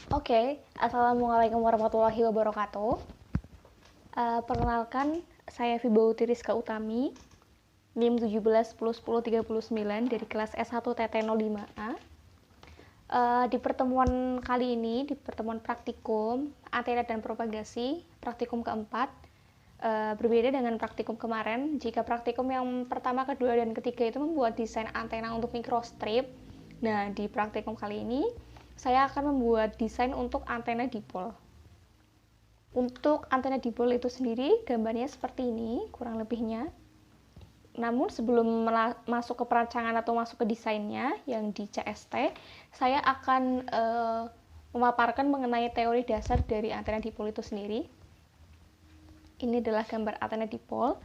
Oke, Assalamualaikum warahmatullahi wabarakatuh. Perkenalkan, saya Vibauti Rizka Utami, NIM 17101039 dari kelas S1 TT05A. Di pertemuan kali ini, di pertemuan praktikum antena dan propagasi, praktikum keempat, berbeda dengan praktikum kemarin. Jika praktikum yang pertama, kedua, dan ketiga itu membuat desain antena untuk microstrip, nah di praktikum kali ini saya akan membuat desain untuk antena dipol. Untuk antena dipol itu sendiri gambarnya seperti ini kurang lebihnya. Namun sebelum masuk ke perancangan atau masuk ke desainnya yang di CST, saya akan memaparkan mengenai teori dasar dari antena dipol itu sendiri. Ini adalah gambar antena dipol.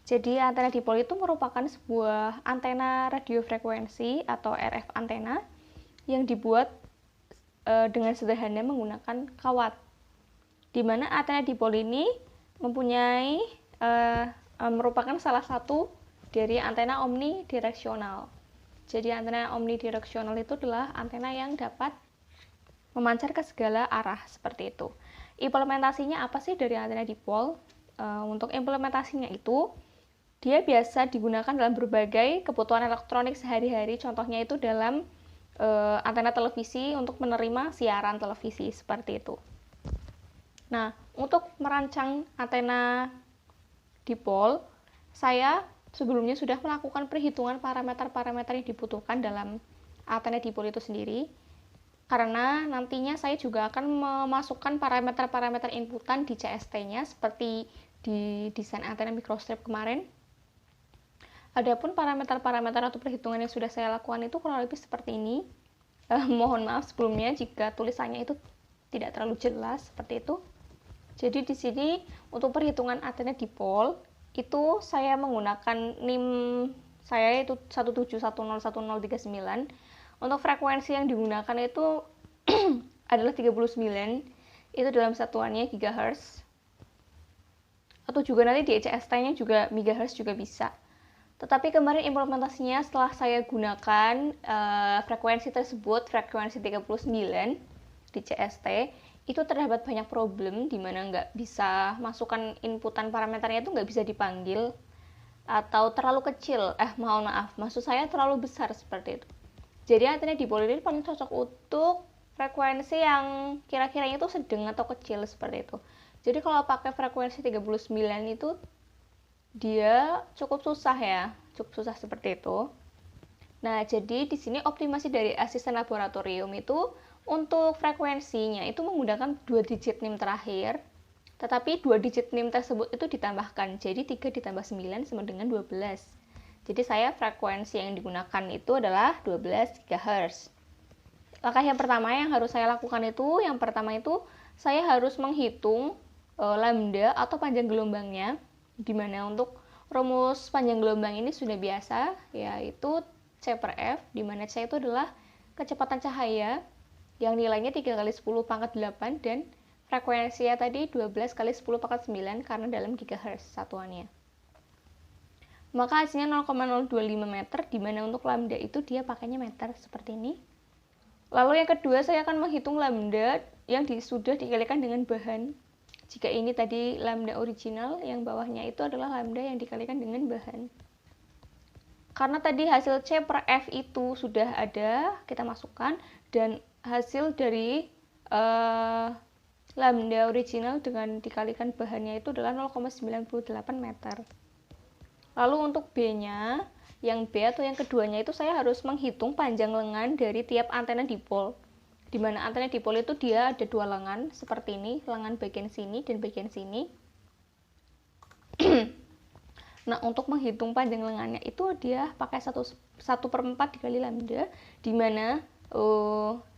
Jadi antena dipol itu merupakan sebuah antena radiofrekuensi atau RF antena yang dibuat dengan sederhana menggunakan kawat, di mana antena dipol ini mempunyai merupakan salah satu dari antena omnidireksional. Jadi antena omnidireksional itu adalah antena yang dapat memancar ke segala arah seperti itu. Implementasinya apa sih dari antena dipol? Untuk implementasinya itu dia biasa digunakan dalam berbagai kebutuhan elektronik sehari-hari. Contohnya itu dalam antena televisi untuk menerima siaran televisi seperti itu. Nah, untuk merancang antena dipol, saya sebelumnya sudah melakukan perhitungan parameter-parameter yang dibutuhkan dalam antena dipol itu sendiri. Karena nantinya saya juga akan memasukkan parameter-parameter inputan di CST-nya seperti di desain antena microstrip kemarin. Adapun parameter-parameter atau perhitungan yang sudah saya lakukan itu kurang lebih seperti ini. Mohon maaf sebelumnya jika tulisannya itu tidak terlalu jelas seperti itu. Jadi di sini untuk perhitungan antena dipol itu saya menggunakan NIM saya itu 171011039. Untuk frekuensi yang digunakan itu adalah 39. Itu dalam satuannya GHz. Atau juga nanti di CST-nya juga MHz juga bisa. Tetapi kemarin implementasinya setelah saya gunakan frekuensi tersebut, frekuensi 39 di CST, itu terdapat banyak problem di mana nggak bisa masukkan inputan parameternya itu nggak bisa dipanggil atau terlalu kecil. Mohon maaf, maksud saya terlalu besar seperti itu. Jadi antena dipol ini paling cocok untuk frekuensi yang kira-kiranya itu sedang atau kecil seperti itu. Jadi kalau pakai frekuensi 39 itu dia cukup susah seperti itu. Nah, jadi di sini optimasi dari asisten laboratorium itu untuk frekuensinya itu menggunakan 2 digit NIM terakhir, tetapi 2 digit NIM tersebut itu ditambahkan, jadi 3 ditambah 9 sama dengan 12. Jadi saya frekuensi yang digunakan itu adalah 12 GHz. Langkah yang pertama yang harus saya lakukan itu, yang pertama itu saya harus menghitung lambda atau panjang gelombangnya, dimana untuk rumus panjang gelombang ini sudah biasa, yaitu C per F, dimana C itu adalah kecepatan cahaya yang nilainya 3 kali 10 pangkat 8 dan frekuensinya tadi 12 kali 10 pangkat 9 karena dalam GHz satuannya. Maka hasilnya 0,025 meter, dimana untuk lambda itu dia pakainya meter seperti ini. Lalu yang kedua saya akan menghitung lambda yang sudah dikalikan dengan bahan. Jika ini tadi lambda original, yang bawahnya itu adalah lambda yang dikalikan dengan bahan. Karena tadi hasil C per F itu sudah ada, kita masukkan, dan hasil dari lambda original dengan dikalikan bahannya itu adalah 0,98 meter. Lalu untuk B-nya, yang B atau yang keduanya itu saya harus menghitung panjang lengan dari tiap antena dipol. Di mana antena dipol itu dia ada 2 lengan seperti ini, lengan bagian sini dan bagian sini. Nah, untuk menghitung panjang lengannya itu dia pakai 1/4 dikali lambda, di mana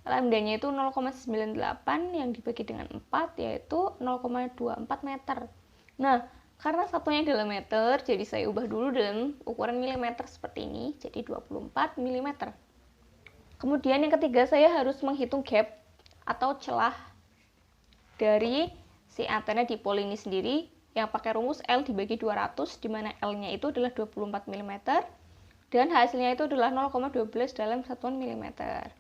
lambdanya itu 0,98 yang dibagi dengan 4 yaitu 0,24 meter. Nah, karena satunya adalah meter, jadi saya ubah dulu dalam ukuran milimeter seperti ini, jadi 24 mm. Kemudian yang ketiga saya harus menghitung gap atau celah dari si antena dipol ini sendiri yang pakai rumus L dibagi 200, di mana L-nya itu adalah 24 mm dan hasilnya itu adalah 0,12 dalam satuan milimeter.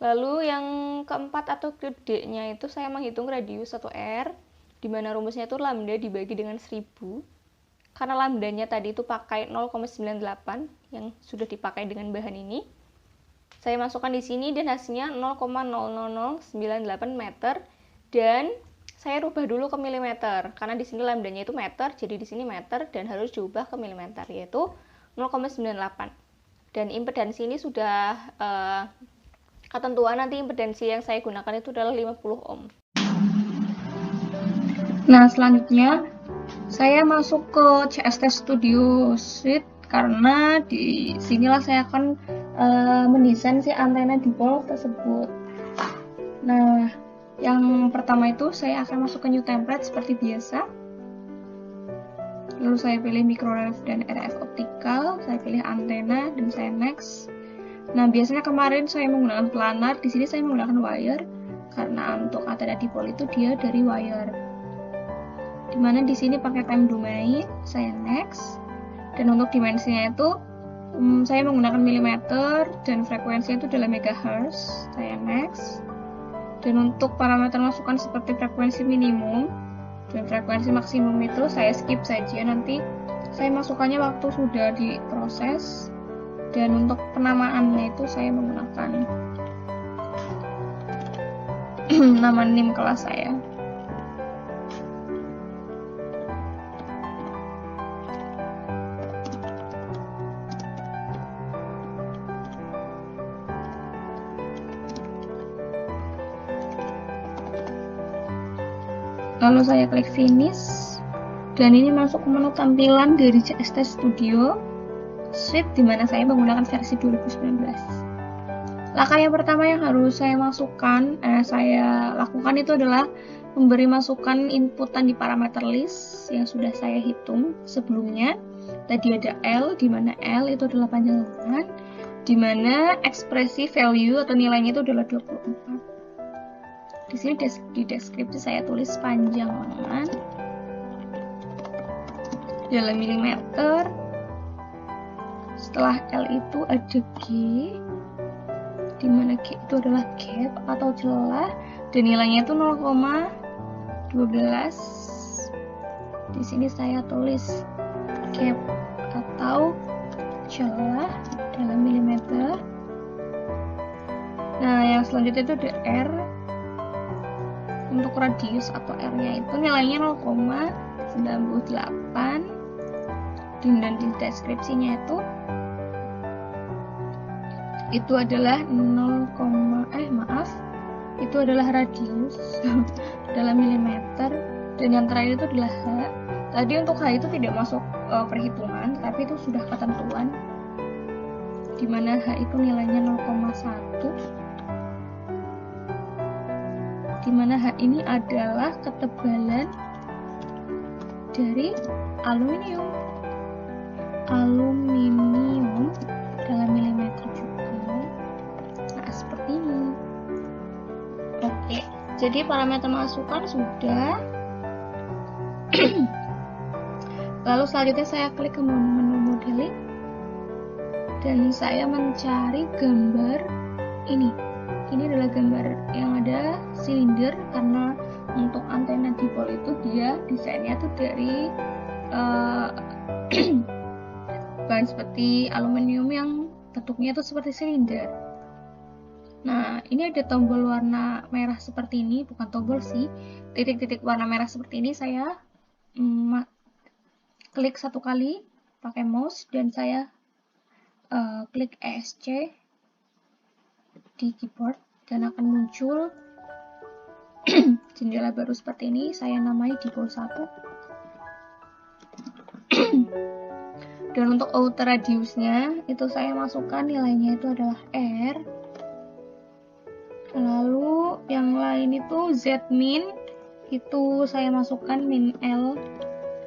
Lalu yang keempat atau D-nya itu saya menghitung radius atau R, di mana rumusnya itu lambda dibagi dengan 1000. Karena lambdanya tadi itu pakai 0,98 yang sudah dipakai dengan bahan ini. Saya masukkan di sini dan hasilnya 0,00098 meter, dan saya rubah dulu ke milimeter karena di sini lambdanya itu meter, jadi di sini meter dan harus diubah ke milimeter, yaitu 0,98. Dan impedansi ini sudah ketentuan nanti impedansi yang saya gunakan itu adalah 50 ohm. Nah, selanjutnya saya masuk ke CST Studio Suite karena di sinilah saya akan mendesain si antena dipol tersebut. Nah, yang pertama itu saya akan masuk ke new template seperti biasa. Lalu saya pilih microwave dan RF optical, saya pilih antena dan saya next. Nah, biasanya kemarin saya menggunakan planar, di sini saya menggunakan wire karena untuk antena dipol itu dia dari wire. Dimana di sini pakai time domain, saya next. Dan untuk dimensinya itu saya menggunakan milimeter dan frekuensinya itu adalah megahertz, saya next. Dan untuk parameter masukan seperti frekuensi minimum dan frekuensi maksimum itu saya skip saja, nanti saya masukkannya waktu sudah diproses. Dan untuk penamaannya itu saya menggunakan nama NIM kelas saya. Lalu saya klik finish dan ini masuk ke menu tampilan dari CST Studio Suite di mana saya menggunakan versi 2019. Langkah yang pertama yang harus saya lakukan itu adalah memberi masukan inputan di parameter list yang sudah saya hitung sebelumnya. Tadi ada L, di mana L itu adalah panjang lengan, di mana ekspresi value atau nilainya itu adalah 24. Di sini di deskripsi saya tulis panjang lengan dalam milimeter. Setelah L itu ada G, di mana G itu adalah gap atau celah, dan nilainya itu 0,12. Di sini saya tulis gap atau celah dalam milimeter. Nah, yang selanjutnya itu ada R. Untuk radius atau R-nya itu nilainya 0,98. Dan di deskripsinya itu adalah itu adalah radius dalam milimeter, dan yang terakhir itu adalah H. Tadi untuk H itu tidak masuk perhitungan, tapi itu sudah ketentuan, di mana H itu nilainya 0,1, di mana H ini adalah ketebalan dari aluminium dalam milimeter juga. Nah, seperti ini. Oke, jadi parameter masukan sudah. Lalu selanjutnya saya klik ke menu modeling dan saya mencari gambar ini. Ini adalah gambar yang ada silinder, karena untuk antena dipol itu dia desainnya tuh dari bahan seperti aluminium yang bentuknya itu seperti silinder. Nah, ini ada tombol warna merah seperti ini, bukan tombol sih, titik-titik warna merah seperti ini. Saya klik satu kali pakai mouse dan saya klik ESC di keyboard dan akan muncul jendela baru seperti ini. Saya namai dipol 1. Dan untuk outer radiusnya itu saya masukkan nilainya itu adalah R. Lalu yang lain itu Z min itu saya masukkan min L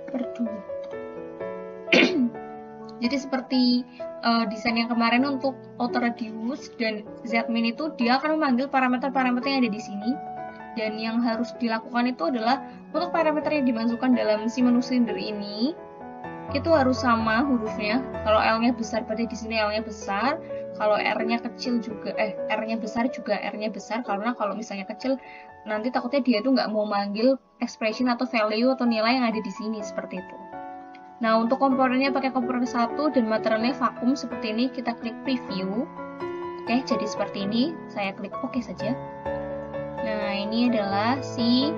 per 2. Jadi seperti desain yang kemarin untuk outer radius dan Z min itu dia akan memanggil parameter-parameter yang ada di sini. Dan yang harus dilakukan itu adalah untuk parameter yang dimasukkan dalam si menu silinder ini itu harus sama hurufnya. Kalau L-nya besar berarti di sini L-nya besar. Kalau R-nya kecil juga, R-nya besar juga R-nya besar, karena kalau misalnya kecil nanti takutnya dia tuh nggak mau manggil expression atau value atau nilai yang ada di sini seperti itu. Nah, untuk komponennya pakai komponen 1 dan materialnya vakum seperti ini, kita klik preview. Oke, jadi seperti ini, saya klik OK saja. Nah, ini adalah si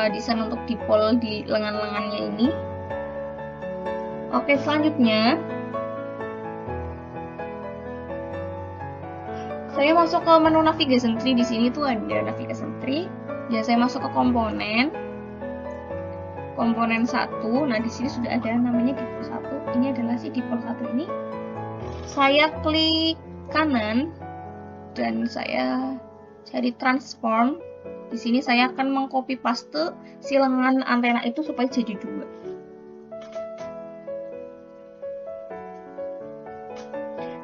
desain untuk dipol di lengan-lengannya ini. Oke, selanjutnya saya masuk ke menu navigation tree. Di sini tuh ada navigation tree. Ya, saya masuk ke komponen 1. Nah, di sini sudah ada namanya dipol 1. Ini adalah si dipol 1 ini. Saya klik kanan dan saya cari transform. Di sini saya akan mengcopy paste si lengan antena itu supaya jadi 2.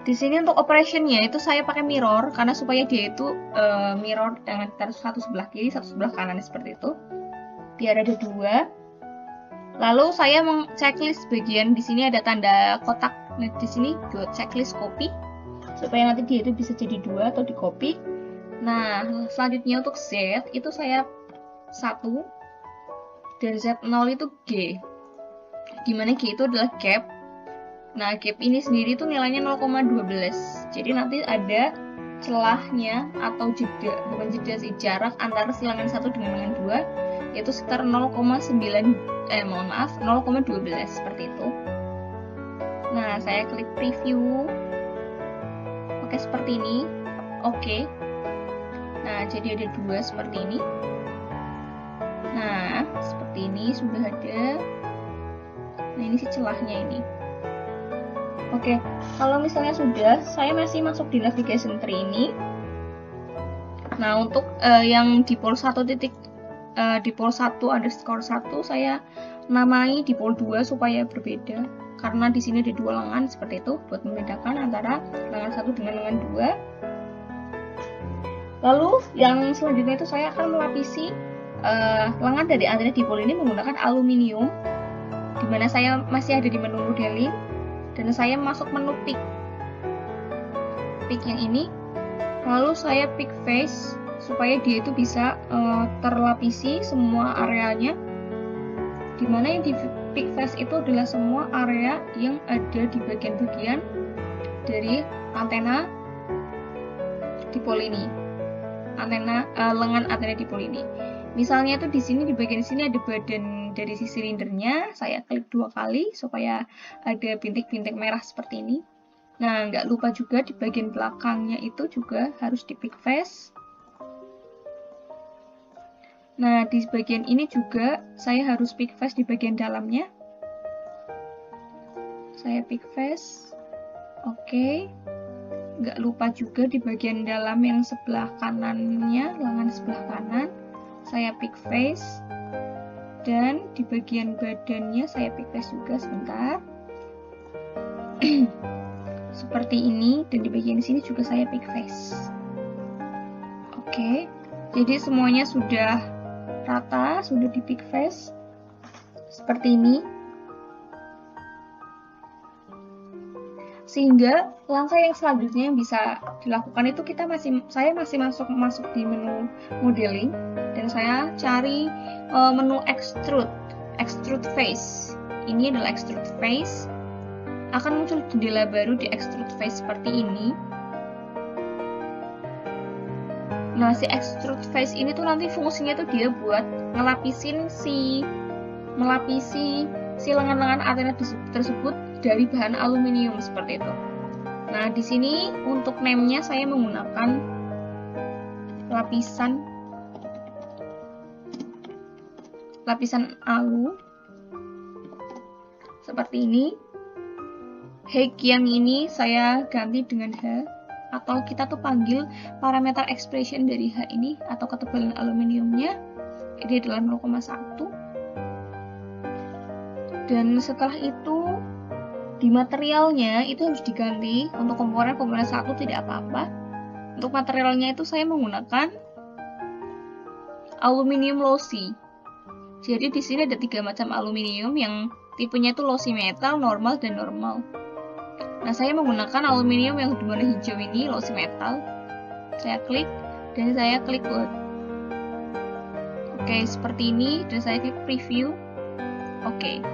Di sini untuk operationnya itu saya pakai mirror karena supaya dia itu mirror dengan satu sebelah kiri, satu sebelah kanan seperti itu. Biar ada 2. Lalu saya checklist bagian di sini ada tanda kotak. Nah, di sini go checklist copy supaya nanti dia itu bisa jadi 2 atau di copy. Nah, selanjutnya untuk Z itu saya 1 dan Z0 itu G. Dimana G itu adalah gap. Nah, gap ini sendiri itu nilainya 0,12. Jadi nanti ada celahnya atau jeda, bukan jeda sih, jarak antara silangan 1 dengan lengan 2 yaitu sekitar 0,12 seperti itu. Nah, saya klik preview. Oke, seperti ini. Oke. Nah, jadi ada 2 seperti ini. Nah, seperti ini sudah ada. Nah, ini si celahnya ini. Oke, kalau misalnya sudah, saya masih masuk di navigation tree ini. Nah, untuk yang dipol 1 dipol 1 underscore 1 saya namai dipol 2 supaya berbeda karena di sini ada 2 lengan seperti itu buat membedakan antara lengan 1 dengan lengan 2. Lalu yang selanjutnya itu saya akan melapisi lengan dari antena dipol ini menggunakan aluminium, dimana saya masih ada di menu modeling dan saya masuk menu pick yang ini. Lalu saya pick face supaya dia itu bisa terlapisi semua areanya, dimana yang di pick face itu adalah semua area yang ada di bagian-bagian dari antena dipol ini, lengan antena dipol ini. Misalnya itu di sini, di bagian sini ada badan dari si silindernya, saya klik 2 kali supaya ada bintik-bintik merah seperti ini. Nah, nggak lupa juga di bagian belakangnya itu juga harus di pick face. Nah, di bagian ini juga saya harus pick face di bagian dalamnya. Saya pick face. Oke. Nggak lupa juga di bagian dalam yang sebelah kanannya, lengan sebelah kanan. Saya pick face. Dan di bagian badannya saya pick face juga sebentar. Seperti ini, dan di bagian sini juga saya pick face. Oke. Jadi semuanya sudah rata, sudah di pick face seperti ini, sehingga langkah yang selanjutnya yang bisa dilakukan itu saya masih masuk di menu modeling dan saya cari menu extrude face. Ini adalah extrude face. Akan muncul jendela baru di extrude face seperti ini. Nah, si extrude face ini tuh nanti fungsinya tuh dia buat melapisi lengan-lengan antena tersebut dari bahan aluminium seperti itu. Nah, di sini untuk name-nya saya menggunakan lapisan alu seperti ini. Height yang ini saya ganti dengan H, atau kita tuh panggil parameter expression dari H ini atau ketebalan aluminiumnya ini adalah 0,1. Dan setelah itu di materialnya itu harus diganti. Untuk komponen 1 tidak apa-apa. Untuk materialnya itu saya menggunakan aluminium lossy. Jadi di sini ada 3 macam aluminium yang tipenya itu lossy metal, normal, dan normal. Nah, saya menggunakan aluminium yang berwarna hijau ini, lossy metal. Saya klik dan saya klik load. Oke, seperti ini, dan saya klik preview. Oke,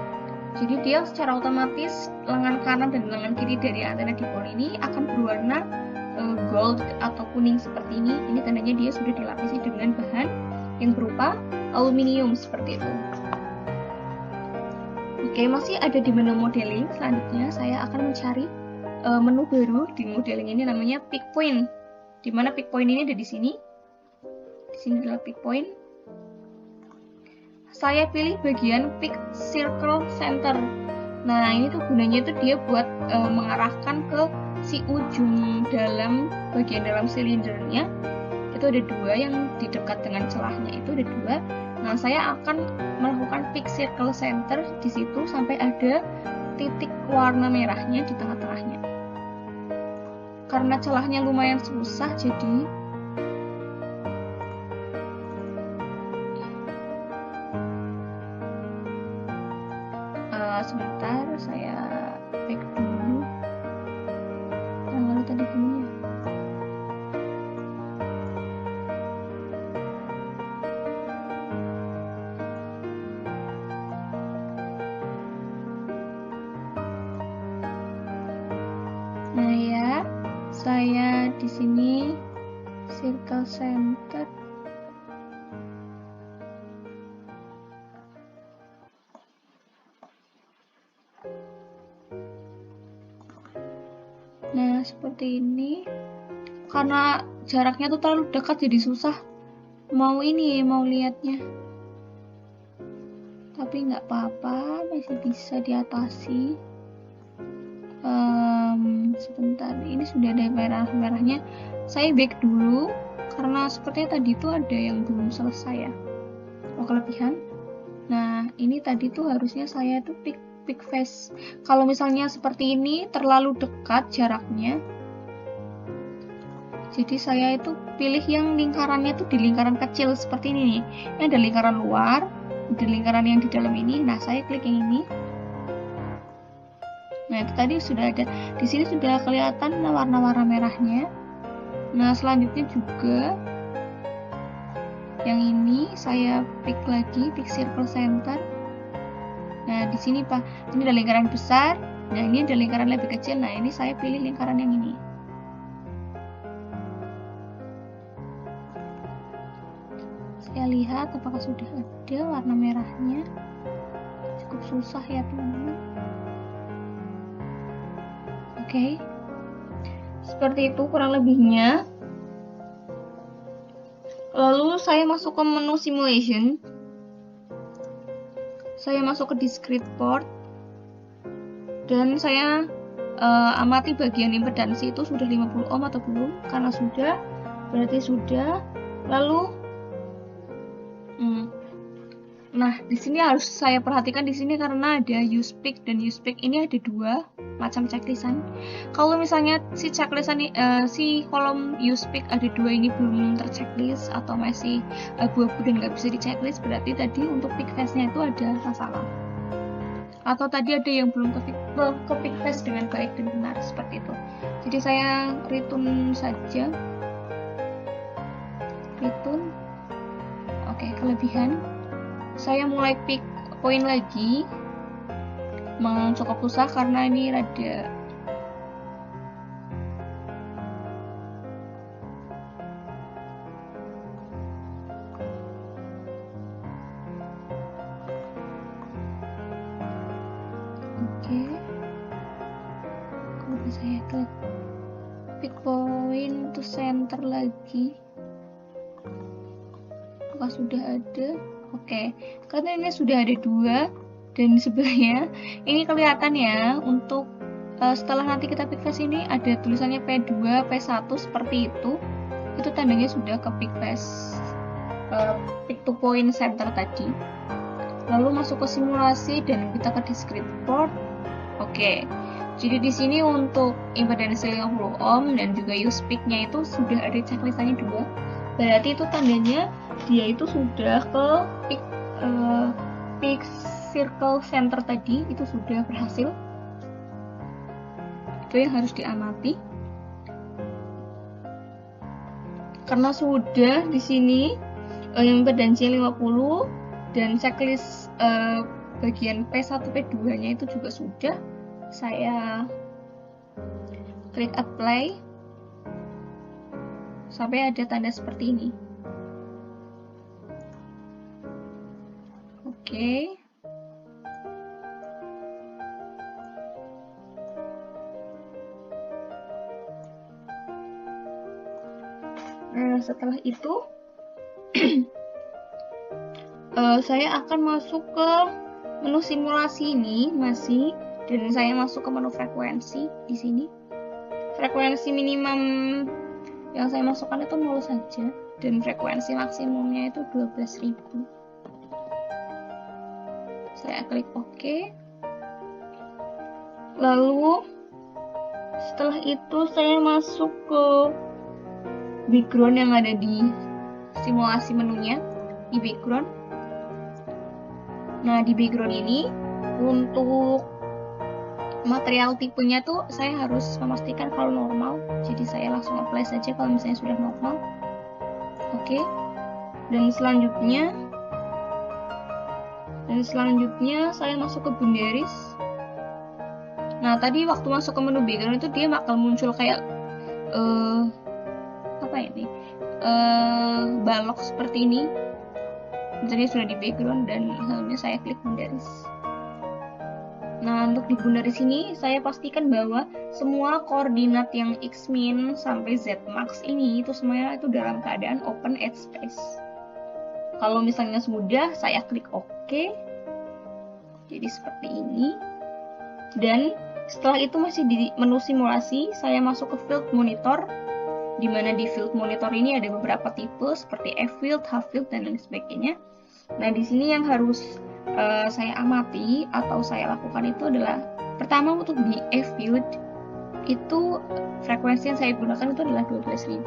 jadi dia secara otomatis lengan kanan dan lengan kiri dari antena dipol ini akan berwarna gold atau kuning seperti ini. Ini tandanya dia sudah dilapisi dengan bahan yang berupa aluminium seperti itu. Oke, masih ada di menu modeling. Selanjutnya saya akan mencari menu baru di modeling ini, namanya pick point. Dimana pick point ini ada di sini. Di sini adalah pick point. Saya pilih bagian pick circle center. Nah, ini tuh gunanya itu dia buat mengarahkan ke si ujung dalam bagian dalam silindernya. Itu ada dua, yang di dekat dengan celahnya itu ada dua. Nah, saya akan melakukan pick circle center di situ sampai ada titik warna merahnya di tengah-tengahnya. Karena celahnya lumayan susah, jadi sebentar saya back dulu. Lalu tadi bunyinya. Nah ya, saya di sini circle center. Nah, seperti ini. Karena jaraknya tuh terlalu dekat jadi susah mau lihatnya. Tapi nggak apa-apa, masih bisa diatasi. Sebentar, ini sudah ada merah-merahnya. Saya back dulu karena sepertinya tadi tuh ada yang belum selesai ya. Oh, kelebihan. Nah, ini tadi tuh harusnya saya tuh pick face. Kalau misalnya seperti ini terlalu dekat jaraknya, jadi saya itu pilih yang lingkarannya tuh di lingkaran kecil seperti ini nih. Ini ada lingkaran luar, ada lingkaran yang di dalam ini. Nah, saya klik yang ini. Nah, itu tadi sudah ada. Di sini sudah kelihatan warna-warna merahnya. Nah, selanjutnya juga yang ini saya pick lagi, pick circle center. Nah, di sini Pak, ini ada lingkaran besar. Nah, ini ada lingkaran lebih kecil. Nah, ini saya pilih lingkaran yang ini. Saya lihat apakah sudah ada warna merahnya. Cukup susah ya, teman-teman. Oke. Seperti itu kurang lebihnya. Lalu saya masuk ke menu simulation. Saya masuk ke discrete port. Dan saya amati bagian impedansi itu sudah 50 ohm atau belum. Karena sudah, berarti sudah. Lalu nah, di sini harus saya perhatikan di sini karena ada use pick dan use pick ini ada dua macam checklistan. Kalau misalnya si checklistan si kolom use pick ada dua ini belum terchecklist atau masih abu-abu dan nggak bisa dicecklist, berarti tadi untuk pick face-nya itu ada masalah. Atau tadi ada yang belum ke pick face dengan baik dan benar seperti itu. Jadi saya return saja. Return. Oke, kelebihan. Saya mulai pick point lagi. Memang cukup susah karena ini rada kalau saya klik pick point to center lagi, apakah sudah ada? Oke, karena ini sudah ada dua dan di sebelahnya ini kelihatan ya untuk setelah nanti kita pick face ini ada tulisannya P2, P1 seperti itu tandanya sudah ke pick face pick to point center tadi. Lalu masuk ke simulasi dan kita ke discrete port. Oke, jadi di sini untuk impedansi 50 ohm dan juga use pick-nya itu sudah ada checklistannya dua. Berarti itu tandanya dia itu sudah ke pick circle center tadi, itu sudah berhasil. itu yang harus diamati. Karena sudah di sini impedansinya 50 dan checklist bagian P1 P2 nya itu juga sudah, saya klik apply sampai ada tanda seperti ini. Oke. Nah, setelah itu saya akan masuk ke menu simulasi ini masih, dan saya masuk ke menu frekuensi di sini. Frekuensi minimum yang saya masukkan itu 0 saja dan frekuensi maksimumnya itu 12.000. Saya klik OK. Lalu setelah itu saya masuk ke background yang ada di simulasi menunya, di background. Nah, di background ini untuk material tipenya tuh saya harus memastikan kalau normal, jadi saya langsung apply saja kalau misalnya sudah normal. Oke. Dan selanjutnya saya masuk ke Boundaries. Nah, tadi waktu masuk ke menu background itu dia bakal muncul kayak balok seperti ini. Jadi sudah di background dan selanjutnya saya klik Boundaries. Nah, untuk di Boundaries ini saya pastikan bahwa semua koordinat yang X-min sampai Z-max ini itu semuanya itu dalam keadaan open edge space. Kalau misalnya sudah, saya klik OK. Jadi seperti ini. Dan setelah itu masih di menu simulasi, saya masuk ke field monitor, di mana di field monitor ini ada beberapa tipe seperti F-field, H-field, dan lain sebagainya. Nah, di sini yang harus saya amati atau saya lakukan itu adalah, pertama untuk di F-field itu frekuensi yang saya gunakan itu adalah 12.000.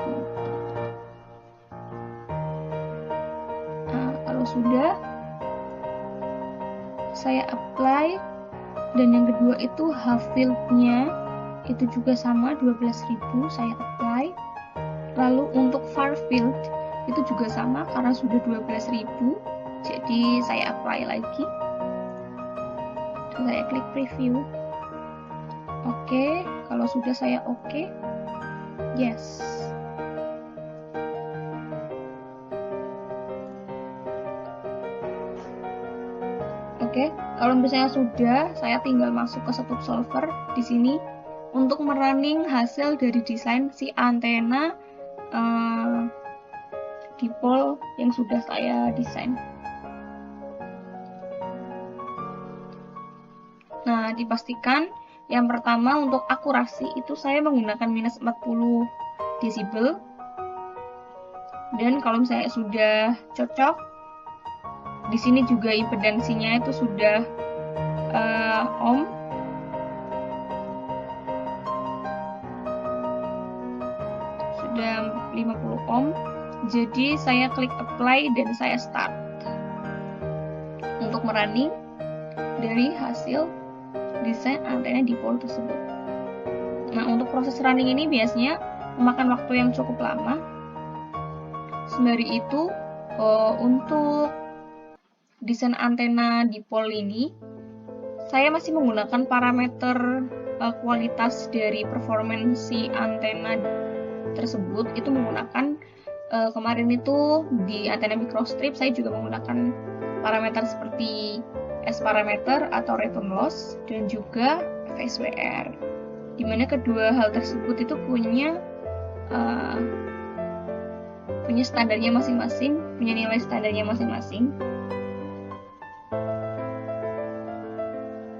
Nah, kalau sudah saya apply, dan yang kedua itu H-field-nya itu juga sama 12.000, saya apply. Lalu untuk far field itu juga sama karena sudah 12.000, jadi saya apply lagi. Saya klik preview. Oke, kalau sudah saya oke. Yes. Oke, kalau misalnya sudah, saya tinggal masuk ke Setup Solver di sini untuk merunning hasil dari desain si antena dipol yang sudah saya desain. Nah, dipastikan yang pertama untuk akurasi itu saya menggunakan minus 40 desibel. Dan kalau misalnya sudah cocok, di sini juga impedansinya itu sudah ohm. Sudah 50 ohm. Jadi saya klik apply dan saya start untuk merunning dari hasil desain antena dipol tersebut. Nah, untuk proses running ini biasanya memakan waktu yang cukup lama. Sembari itu, untuk desain antena dipol ini, saya masih menggunakan parameter kualitas dari performansi antena tersebut. Itu menggunakan kemarin itu di antena microstrip saya juga menggunakan parameter seperti S parameter atau return loss dan juga FSWR, dimana kedua hal tersebut itu punya standarnya masing-masing, punya nilai standarnya masing-masing.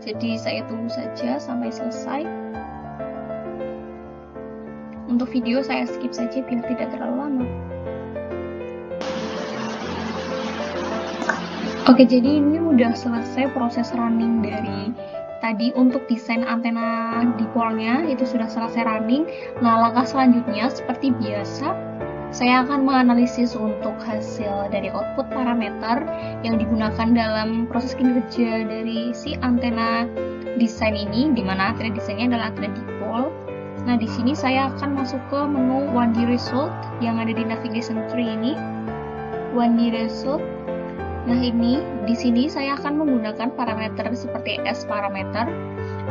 Jadi saya tunggu saja sampai selesai. Untuk video saya skip saja biar tidak terlalu lama. Oke, jadi ini udah selesai proses running dari tadi untuk desain antena dipolnya, itu sudah selesai running. Nah, langkah selanjutnya seperti biasa, saya akan menganalisis untuk hasil dari output parameter yang digunakan dalam proses kinerja dari si antena desain ini, di mana antena desainnya adalah antena dipol. control. Nah, di sini saya akan masuk ke menu 1D result yang ada di navigation tree ini. 1D result. Nah, ini di sini saya akan menggunakan parameter seperti S parameter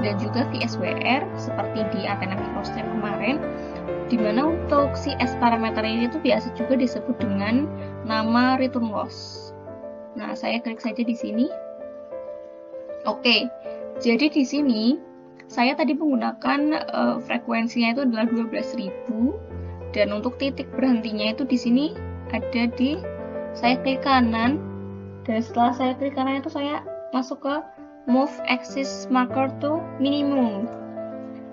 dan juga VSWR seperti di antena microstrip kemarin, dimana untuk si S parameter ini tuh biasa juga disebut dengan nama return loss. Nah, saya klik saja di sini. Oke, jadi di sini saya tadi menggunakan frekuensinya itu adalah 12.000 dan untuk titik berhentinya itu di sini ada di, saya klik kanan, dan setelah saya klik kanan itu saya masuk ke move axis marker to minimum.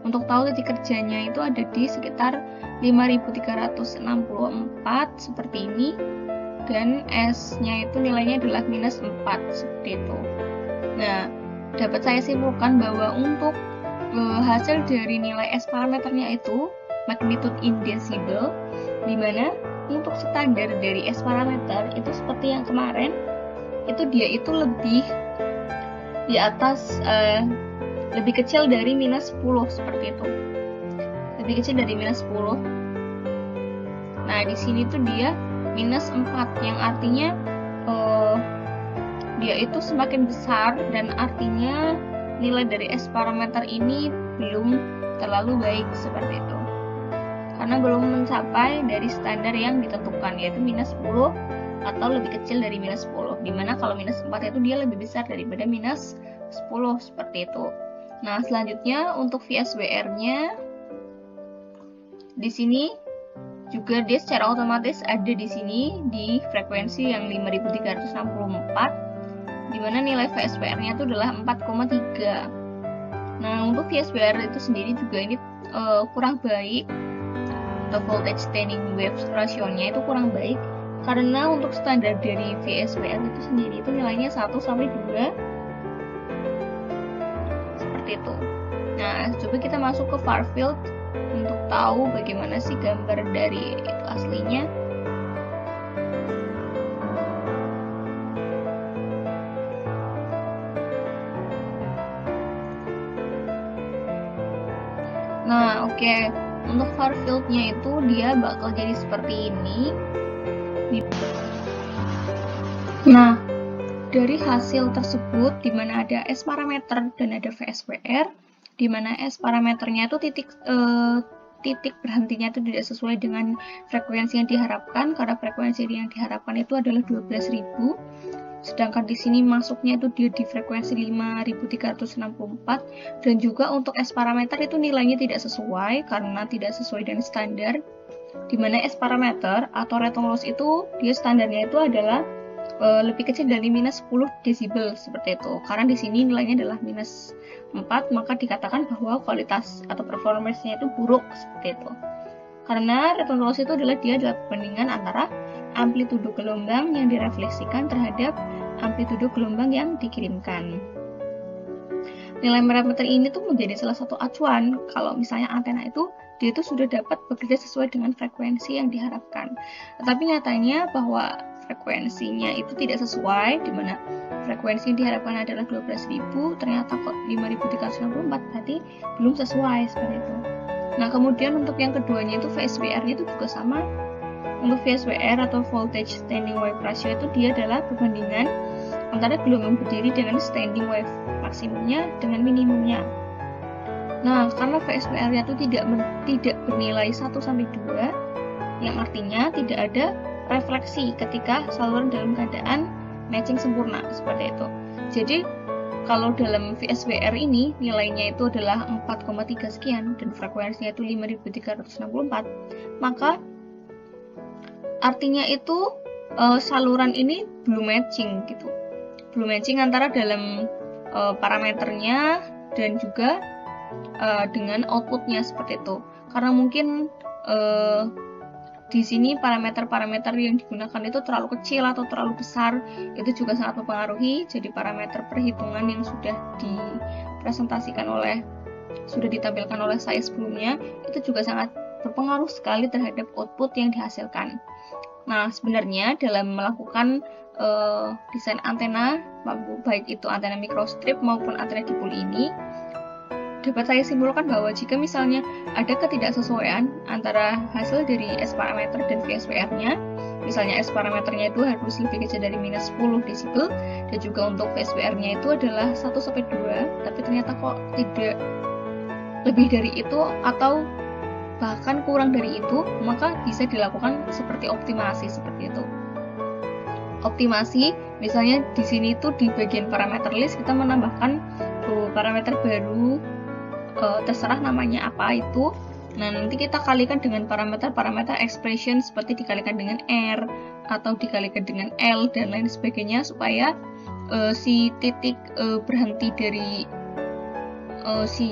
Untuk tahu titik kerjanya itu ada di sekitar 5364 seperti ini, dan S-nya itu nilainya adalah -4 seperti itu. Nah, dapat saya simpulkan bahwa untuk hasil dari nilai S parameternya itu magnitude in decibel, dimana untuk standar dari S parameter itu seperti yang kemarin, itu dia itu lebih di atas, lebih kecil dari -10 seperti itu, lebih kecil dari -10. Nah, di sini tuh dia -4 yang artinya dia itu semakin besar, dan artinya nilai dari S parameter ini belum terlalu baik seperti itu, karena belum mencapai dari standar yang ditentukan, yaitu -10 atau lebih kecil dari -10, dimana kalau -4 itu dia lebih besar daripada -10 seperti itu. Nah, selanjutnya untuk VSWR-nya di sini juga dia secara otomatis ada di sini di frekuensi yang 5364, dimana nilai VSWR-nya itu adalah 4,3. Nah, untuk VSWR itu sendiri juga ini kurang baik, atau voltage standing wave ratio-nya itu kurang baik, karena untuk standar dari VSWR itu sendiri itu nilainya 1-2 seperti itu. Nah, coba kita masuk ke far field untuk tahu bagaimana sih gambar dari itu aslinya. Nah, oke. Untuk far field-nya itu dia bakal jadi seperti ini. Nah, dari hasil tersebut, di mana ada S parameter dan ada VSWR, di mana S parameternya itu titik berhentinya itu tidak sesuai dengan frekuensi yang diharapkan, karena frekuensi yang diharapkan itu adalah 12.000. Sedangkan di sini masuknya itu dia di frekuensi 5364, dan juga untuk S parameter itu nilainya tidak sesuai karena tidak sesuai dengan standar, di mana S parameter atau return loss itu dia standarnya itu adalah lebih kecil dari -10 desibel seperti itu. Karena di sini nilainya adalah -4, maka dikatakan bahwa kualitas atau performance-nya itu buruk seperti itu. Karena return loss itu adalah perbandingan antara amplitudo gelombang yang direfleksikan terhadap amplitudo gelombang yang dikirimkan. Nilai parameter ini tuh menjadi salah satu acuan kalau misalnya antena itu dia itu sudah dapat bekerja sesuai dengan frekuensi yang diharapkan. Tetapi nyatanya bahwa frekuensinya itu tidak sesuai, di mana frekuensi yang diharapkan adalah 12.000, ternyata kok 5364, berarti belum sesuai seperti itu. Nah, kemudian untuk yang keduanya itu VSWR-nya itu juga sama. Untuk VSWR atau voltage standing wave ratio itu dia adalah perbandingan antara gelombang berdiri dengan standing wave maksimumnya dengan minimumnya. Nah, karena VSWR-nya itu tidak bernilai 1-2, yang artinya tidak ada refleksi ketika saluran dalam keadaan matching sempurna seperti itu. Jadi kalau dalam VSWR ini nilainya itu adalah 4,3 sekian dan frekuensinya itu 5364, maka artinya itu saluran ini belum matching gitu. Belum matching antara dalam parameternya dan juga dengan outputnya seperti itu. Karena mungkin di sini parameter-parameter yang digunakan itu terlalu kecil atau terlalu besar, itu juga sangat mempengaruhi. Jadi parameter perhitungan yang sudah ditampilkan oleh saya sebelumnya itu juga sangat berpengaruh sekali terhadap output yang dihasilkan. Nah, sebenarnya dalam melakukan desain antena, baik itu antena microstrip maupun antena dipol ini, dapat saya simpulkan bahwa jika misalnya ada ketidaksesuaian antara hasil dari S parameter dan VSWR-nya, misalnya S parameternya itu harus lebih kecil dari minus 10 desibel, dan juga untuk VSWR-nya itu adalah 1-2, tapi ternyata kok tidak lebih dari itu atau bahkan kurang dari itu, maka bisa dilakukan seperti optimasi seperti itu. Optimasi, misalnya di sini tuh di bagian parameter list kita menambahkan parameter baru, terserah namanya apa itu. Nah, nanti kita kalikan dengan parameter-parameter expression seperti dikalikan dengan R atau dikalikan dengan L dan lain sebagainya, supaya si titik berhenti dari si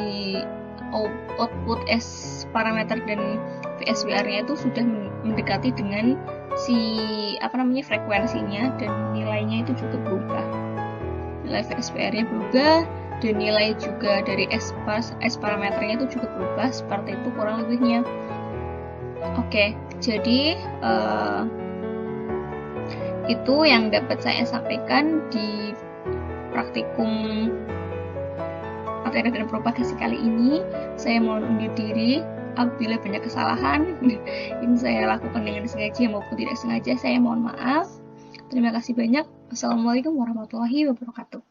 output S parameter dan VSWR-nya itu sudah mendekati dengan si frekuensinya, dan nilainya itu juga berubah. Nilai VSWR-nya berubah dan nilai juga dari S parameternya itu juga berubah, seperti itu kurang lebihnya. Oke, jadi itu yang dapat saya sampaikan di praktikum materi dan propagasi kali ini. Saya mohon undur diri apabila banyak kesalahan yang saya lakukan dengan sengaja maupun tidak sengaja. Saya mohon maaf. Terima kasih banyak. Wassalamualaikum warahmatullahi wabarakatuh.